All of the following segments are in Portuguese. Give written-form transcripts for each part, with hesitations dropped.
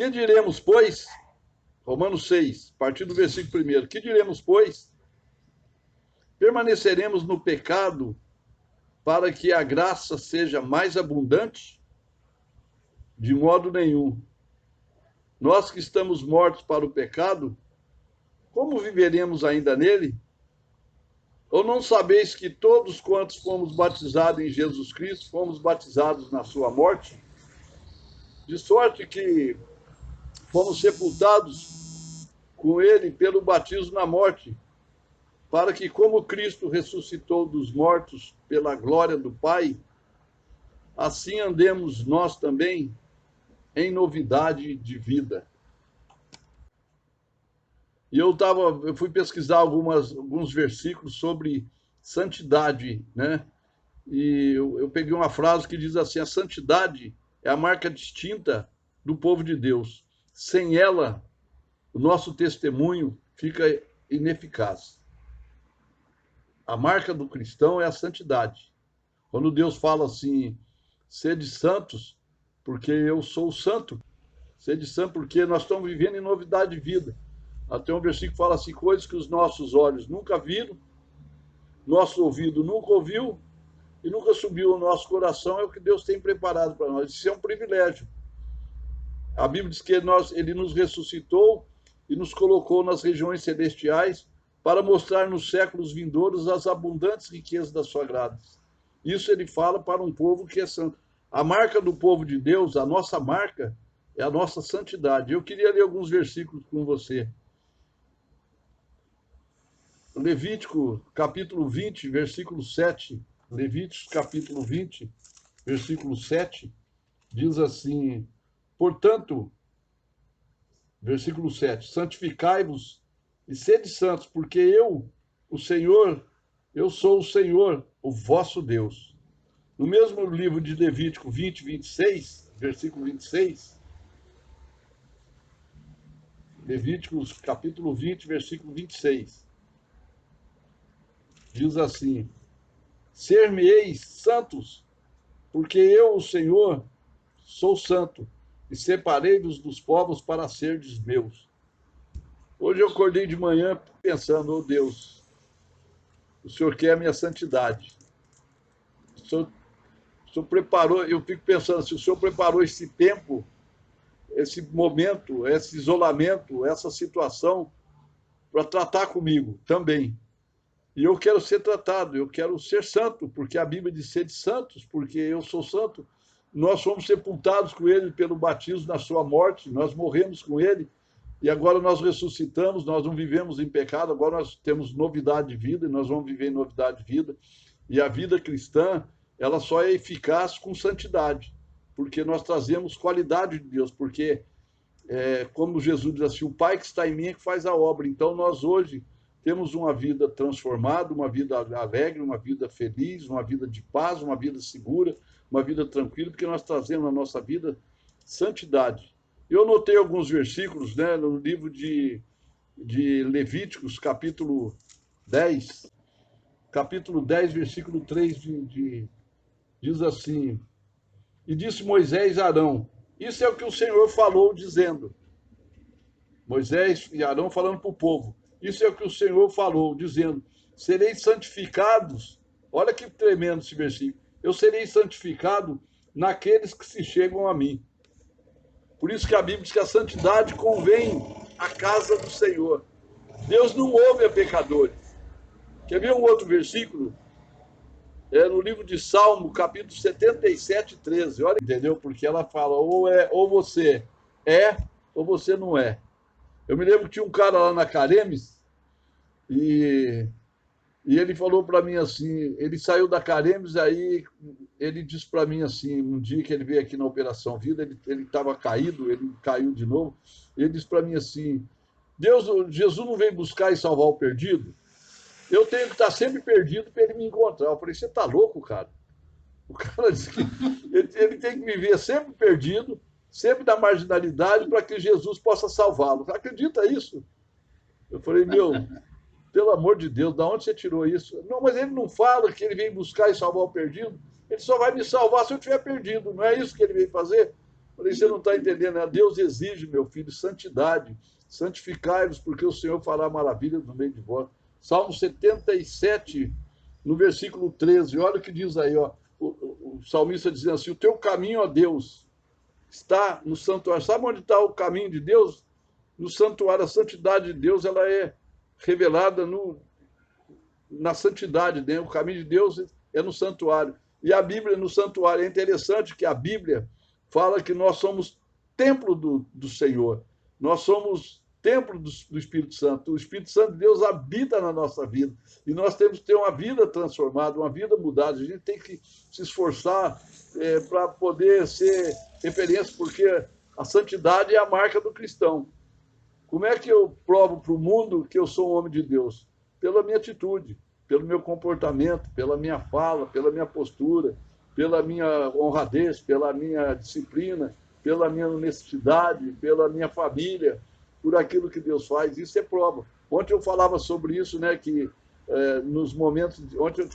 Que diremos, pois? Romanos 6, a partir do versículo 1. Que diremos, pois? Permaneceremos no pecado para que a graça seja mais abundante? De modo nenhum. Nós que estamos mortos para o pecado, como viveremos ainda nele? Ou não sabeis que todos quantos fomos batizados em Jesus Cristo, fomos batizados na sua morte? De sorte que fomos sepultados com ele pelo batismo na morte, para que, como Cristo ressuscitou dos mortos pela glória do Pai, assim andemos nós também em novidade de vida. E eu fui pesquisar alguns versículos sobre santidade, né? E eu peguei uma frase que diz assim: a santidade é a marca distinta do povo de Deus. Sem ela, o nosso testemunho fica ineficaz. A marca do cristão é a santidade. Quando Deus fala assim, sede santos, porque eu sou santo. Sede santo porque nós estamos vivendo em novidade de vida. Até um versículo que fala assim, coisas que os nossos olhos nunca viram, nosso ouvido nunca ouviu e nunca subiu ao nosso coração, é o que Deus tem preparado para nós. Isso é um privilégio. A Bíblia diz que ele nos ressuscitou e nos colocou nas regiões celestiais para mostrar nos séculos vindouros as abundantes riquezas da sua graça. Isso ele fala para um povo que é santo. A marca do povo de Deus, a nossa marca, é a nossa santidade. Eu queria ler alguns versículos com você. Levítico, capítulo 20, versículo 7. Levítico, capítulo 20, versículo 7, diz assim, portanto, versículo 7, santificai-vos e sede santos, porque eu, o Senhor, eu sou o Senhor, o vosso Deus. No mesmo livro de Levítico 20, 26, versículo 26, Levíticos, capítulo 20, versículo 26, diz assim, ser-me-eis santos, porque eu, o Senhor, sou santo, e separei-vos dos povos para serdes meus. Hoje eu acordei de manhã pensando, oh Deus, o Senhor quer a minha santidade. O Senhor preparou, eu fico pensando, se o Senhor preparou esse tempo, esse momento, esse isolamento, essa situação, para tratar comigo também. E eu quero ser tratado, eu quero ser santo, porque a Bíblia diz ser de santos, porque eu sou santo. Nós fomos sepultados com ele pelo batismo na sua morte, nós morremos com ele, e agora nós ressuscitamos, nós não vivemos em pecado, agora nós temos novidade de vida, e nós vamos viver em novidade de vida. E a vida cristã, ela só é eficaz com santidade, porque nós trazemos qualidade de Deus, porque, como Jesus diz assim, o Pai que está em mim é que faz a obra. Então nós hoje temos uma vida transformada, uma vida alegre, uma vida feliz, uma vida de paz, uma vida segura, uma vida tranquila, porque nós trazemos na nossa vida santidade. Eu notei alguns versículos, né, no livro de Levíticos, capítulo 10, versículo 3, diz assim, e disse Moisés a Arão, isso é o que o Senhor falou, dizendo, Moisés e Arão falando para o povo, isso é o que o Senhor falou, dizendo, sereis santificados, olha que tremendo esse versículo, eu serei santificado naqueles que se chegam a mim. Por isso que a Bíblia diz que a santidade convém à casa do Senhor. Deus não ouve a pecadores. Quer ver um outro versículo? É no livro de Salmo, capítulo 77, 13. Olha, entendeu? Porque ela fala, ou você é, ou você não é. Eu me lembro que tinha um cara lá na Caremes, e ele falou para mim assim, ele saiu da Caremes, aí ele disse para mim assim, um dia que ele veio aqui na Operação Vida, ele estava caído, ele caiu de novo, ele disse para mim assim, Jesus não veio buscar e salvar o perdido? Eu tenho que estar sempre perdido para ele me encontrar. Eu falei, você está louco, cara? O cara disse que ele tem que viver sempre perdido, sempre na marginalidade, para que Jesus possa salvá-lo. Acredita isso? Eu falei, meu, pelo amor de Deus, de onde você tirou isso? Não, mas ele não fala que ele vem buscar e salvar o perdido. Ele só vai me salvar se eu estiver perdido. Não é isso que ele veio fazer? Falei, você não está entendendo, né? Deus exige, meu filho, santidade. Santificai-vos, porque o Senhor fará maravilhas no meio de vós. Salmo 77, no versículo 13. Olha o que diz aí, ó. O salmista dizendo assim: o teu caminho, ó Deus, está no santuário. Sabe onde está o caminho de Deus? No santuário. A santidade de Deus, ela é revelada na santidade, né? O caminho de Deus é no santuário. E a Bíblia no santuário. É interessante que a Bíblia fala que nós somos templo do Senhor. Nós somos templo do Espírito Santo. O Espírito Santo de Deus habita na nossa vida. E nós temos que ter uma vida transformada, uma vida mudada. A gente tem que se esforçar para poder ser referência, porque a santidade é a marca do cristão. Como é que eu provo para o mundo que eu sou um homem de Deus? Pela minha atitude, pelo meu comportamento, pela minha fala, pela minha postura, pela minha honradez, pela minha disciplina, pela minha honestidade, pela minha família, por aquilo que Deus faz. Isso é prova. Ontem eu falava sobre isso, né, que nos momentos... Ontem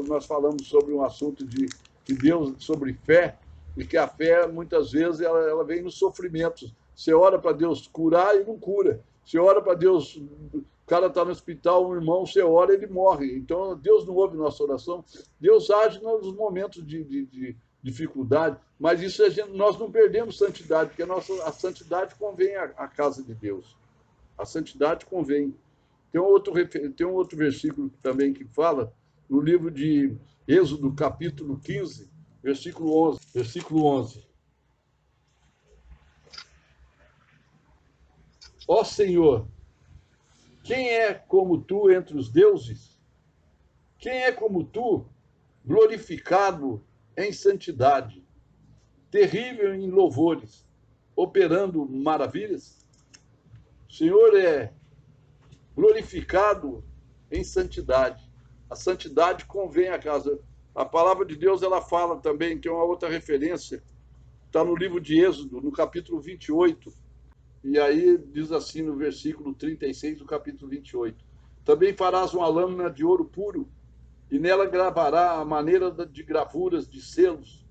nós falamos sobre um assunto de Deus, sobre fé, e que a fé, muitas vezes, ela vem nos sofrimentos. Você ora para Deus curar e não cura. Você ora para Deus... O cara está no hospital, um irmão, você ora e ele morre. Então, Deus não ouve nossa oração. Deus age nos momentos de dificuldade, mas isso nós não perdemos santidade, porque a santidade convém à casa de Deus. A santidade convém. Tem um outro versículo também que fala, no livro de Êxodo, capítulo 15, versículo 11. Versículo 11. Ó Senhor, quem é como tu entre os deuses? Quem é como tu, glorificado em santidade, terrível em louvores, operando maravilhas? O Senhor é glorificado em santidade. A santidade convém à casa. A palavra de Deus, ela fala também, tem uma outra referência, está no livro de Êxodo, no capítulo 28, e aí diz assim no versículo 36 do capítulo 28. Também farás uma lâmina de ouro puro, e nela gravará a maneira de gravuras de selos,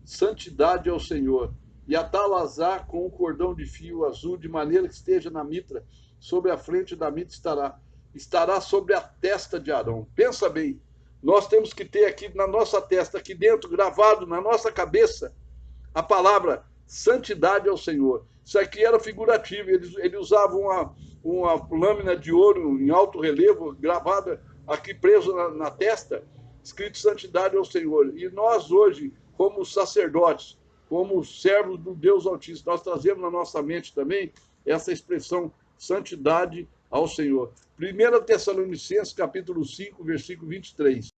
santidade ao Senhor, e atá-las-á com um cordão de fio azul, de maneira que esteja na mitra, sobre a frente da mitra estará sobre a testa de Arão. Pensa bem, nós temos que ter aqui na nossa testa, aqui dentro, gravado na nossa cabeça, a palavra santidade ao Senhor. Isso aqui era figurativo, ele usava uma lâmina de ouro em alto relevo, gravada aqui preso na testa, escrito santidade ao Senhor. E nós hoje, como sacerdotes, como servos do Deus Altíssimo, nós trazemos na nossa mente também essa expressão santidade ao Senhor. 1 Tessalonicenses, capítulo 5, versículo 23.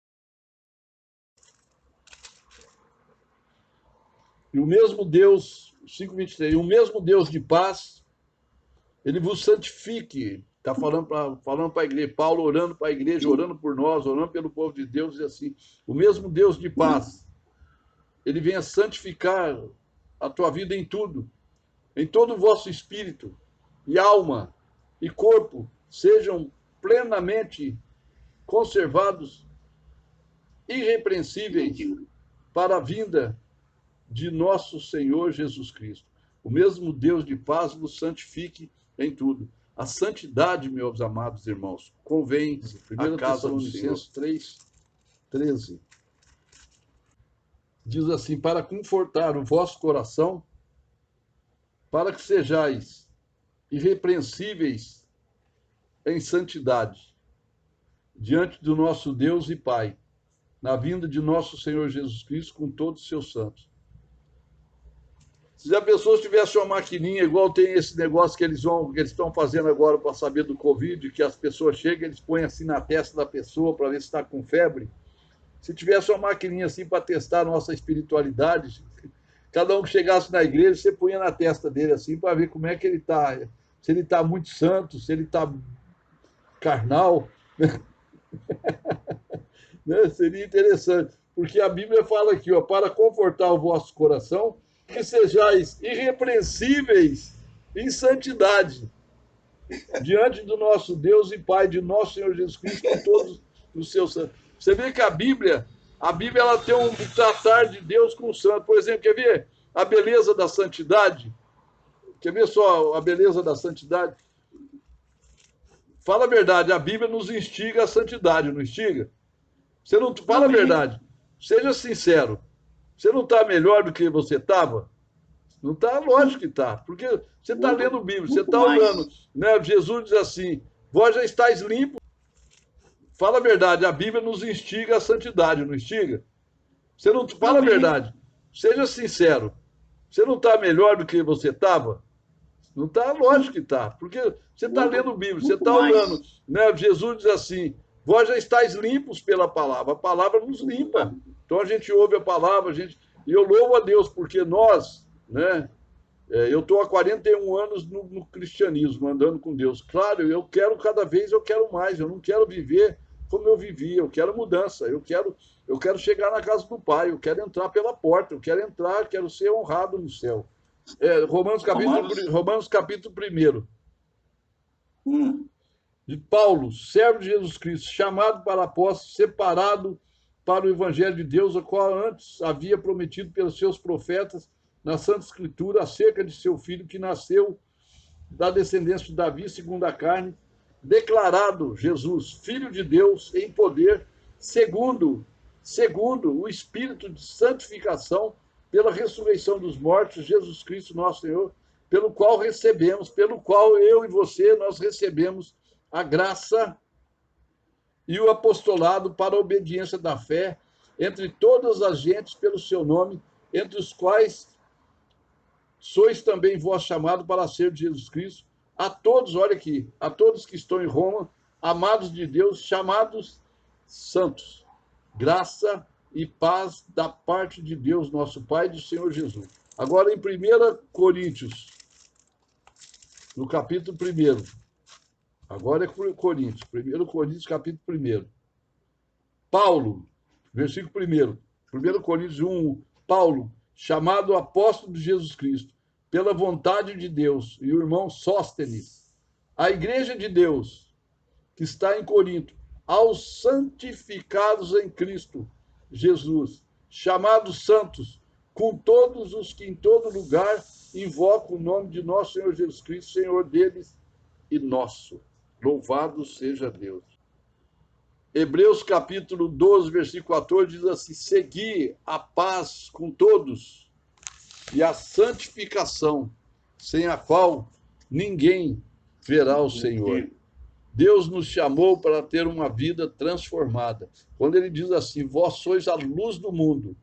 E o mesmo Deus, 5:23, o mesmo Deus de paz, ele vos santifique. Está falando para a igreja, Paulo orando para a igreja, orando por nós, orando pelo povo de Deus, e assim, o mesmo Deus de paz, ele venha santificar a tua vida em tudo, em todo o vosso espírito, e alma, e corpo, sejam plenamente conservados, irrepreensíveis, para a vinda de nosso Senhor Jesus Cristo. O mesmo Deus de paz vos santifique em tudo. A santidade, meus amados irmãos, convém à casa do Senhor. 3:13. Diz assim: para confortar o vosso coração, para que sejais irrepreensíveis em santidade, diante do nosso Deus e Pai, na vinda de nosso Senhor Jesus Cristo com todos os seus santos. Se a pessoa tivesse uma maquininha, igual tem esse negócio que eles estão fazendo agora para saber do Covid, que as pessoas chegam, eles põem assim na testa da pessoa para ver se está com febre. Se tivesse uma maquininha assim para testar a nossa espiritualidade, cada um que chegasse na igreja, você punha na testa dele assim para ver como é que ele está. Se ele está muito santo, se ele está carnal. Né? Seria interessante, porque a Bíblia fala aqui, ó, para confortar o vosso coração, que sejais irrepreensíveis em santidade, diante do nosso Deus e Pai, de nosso Senhor Jesus Cristo, com todos os seus santos. Você vê que a Bíblia ela tem um tratar de Deus com o santo. Por exemplo, quer ver? a beleza da santidade? Quer ver só a beleza da santidade? Fala a verdade, a Bíblia nos instiga à santidade, não instiga? Você não fala a verdade. Seja sincero. Você não está melhor do que você estava? Não está, lógico que está. Porque você está lendo Bíblia, você está orando. Né? Jesus diz assim: vós já estáis limpos. Fala a verdade, a Bíblia nos instiga à santidade, não instiga? Você não fala a verdade. Seja sincero. Você não está melhor do que você estava? Não está, lógico que está. Porque você está lendo Bíblia, você está orando. Né? Jesus diz assim: vós já estáis limpos pela palavra. A palavra nos limpa. Então a gente ouve a palavra, e eu louvo a Deus, porque nós, né? Eu estou há 41 anos no cristianismo, andando com Deus. Claro, eu quero cada vez, eu quero mais. Eu não quero viver como eu vivia, eu quero mudança. Eu quero chegar na casa do Pai, eu quero entrar pela porta, eu quero entrar, quero ser honrado no céu. Romanos capítulo 1. De Paulo, servo de Jesus Cristo, chamado para apóstolo, separado para o evangelho de Deus, o qual antes havia prometido pelos seus profetas na Santa Escritura acerca de seu filho, que nasceu da descendência de Davi, segundo a carne, declarado Jesus, filho de Deus, em poder, segundo o Espírito de santificação, pela ressurreição dos mortos, Jesus Cristo, nosso Senhor, pelo qual eu e você, nós recebemos a graça e o apostolado para a obediência da fé entre todas as gentes pelo seu nome, entre os quais sois também vós chamados para ser de Jesus Cristo, a todos, olha aqui, a todos que estão em Roma, amados de Deus, chamados santos, graça e paz da parte de Deus, nosso Pai, e do Senhor Jesus. Agora, em 1 Coríntios, no capítulo 1, agora é Coríntios, 1 Coríntios, capítulo 1. Paulo, versículo 1 Coríntios 1, Paulo, chamado apóstolo de Jesus Cristo, pela vontade de Deus, e o irmão Sóstenes, a igreja de Deus, que está em Corinto, aos santificados em Cristo Jesus, chamados santos, com todos os que em todo lugar invocam o nome de nosso Senhor Jesus Cristo, Senhor deles e nosso. Louvado seja Deus. Hebreus capítulo 12, versículo 14, diz assim: segui a paz com todos e a santificação, sem a qual ninguém verá o Senhor. Deus nos chamou para ter uma vida transformada. Quando ele diz assim, vós sois a luz do mundo,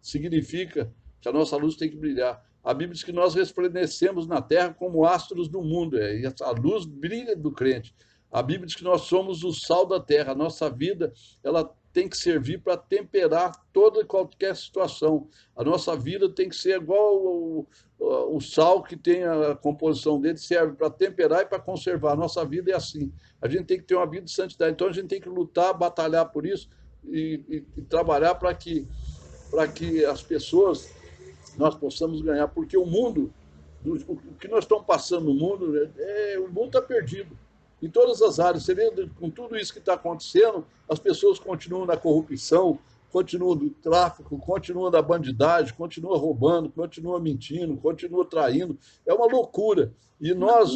significa que a nossa luz tem que brilhar. A Bíblia diz que nós resplandecemos na terra como astros do mundo, e a luz brilha do crente. A Bíblia diz que nós somos o sal da terra. A nossa vida, ela tem que servir para temperar toda e qualquer situação. A nossa vida tem que ser igual o sal, que tem a composição dele, serve para temperar e para conservar. A nossa vida é assim. A gente tem que ter uma vida de santidade. Então a gente tem que lutar, batalhar por isso e trabalhar para que as pessoas, nós possamos ganhar. Porque o mundo, o que nós estamos passando no mundo, o mundo está perdido. Em todas as áreas, você vê, com tudo isso que está acontecendo, as pessoas continuam na corrupção, continuam no tráfico, continuam na bandidagem, continuam roubando, continuam mentindo, continuam traindo. É uma loucura. E nós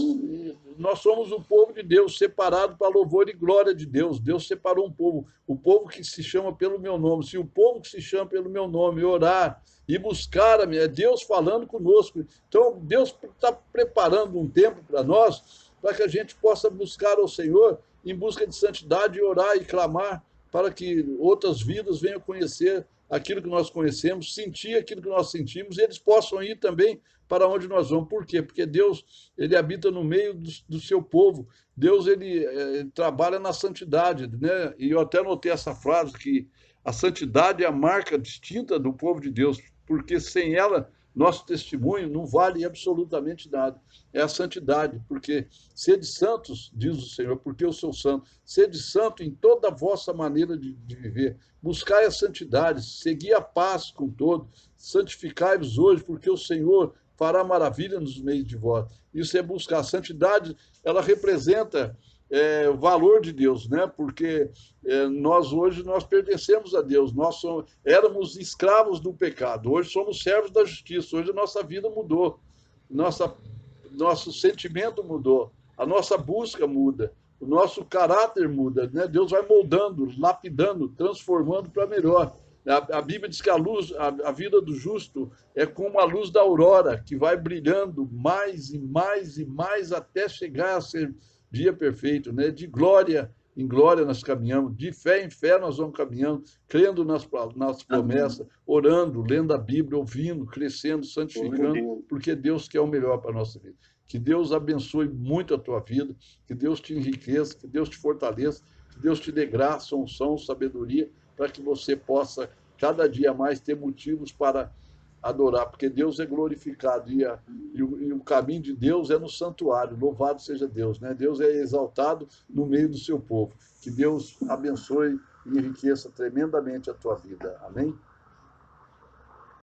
somos o povo de Deus, separado para louvor e glória de Deus. Deus separou um povo, o povo que se chama pelo meu nome. Se o povo que se chama pelo meu nome orar e buscar a minha, é Deus falando conosco. Então, Deus está preparando um tempo para nós, para que a gente possa buscar ao Senhor em busca de santidade e orar e clamar para que outras vidas venham conhecer aquilo que nós conhecemos, sentir aquilo que nós sentimos, e eles possam ir também para onde nós vamos. Por quê? Porque Deus, ele habita no meio do seu povo. Deus, ele trabalha na santidade, né? E eu até notei essa frase, que a santidade é a marca distinta do povo de Deus, porque sem ela, nosso testemunho não vale absolutamente nada. É a santidade, porque sede santos, diz o Senhor, porque eu sou santo. Sede santo em toda a vossa maneira de viver. Buscai a santidade, segui a paz com todos, santificai-vos hoje, porque o Senhor fará maravilha nos meios de vós. Isso é buscar. A santidade, ela representa o valor de Deus, né? Porque nós hoje nós pertencemos a Deus, éramos escravos do pecado, hoje somos servos da justiça, hoje a nossa vida mudou, nossa, nosso sentimento mudou, a nossa busca muda, o nosso caráter muda, né? Deus vai moldando, lapidando, transformando para melhor. A Bíblia diz que a vida do justo é como a luz da aurora, que vai brilhando mais e mais e mais até chegar a ser dia perfeito, né? De glória em glória nós caminhamos, de fé em fé nós vamos caminhando, crendo nas promessas, orando, lendo a Bíblia, ouvindo, crescendo, santificando, porque Deus quer o melhor para a nossa vida. Que Deus abençoe muito a tua vida, que Deus te enriqueça, que Deus te fortaleça, que Deus te dê graça, unção, sabedoria, para que você possa cada dia mais ter motivos para adorar, porque Deus é glorificado e o caminho de Deus é no santuário. Louvado seja Deus, né? Deus é exaltado no meio do seu povo. Que Deus abençoe e enriqueça tremendamente a tua vida. Amém?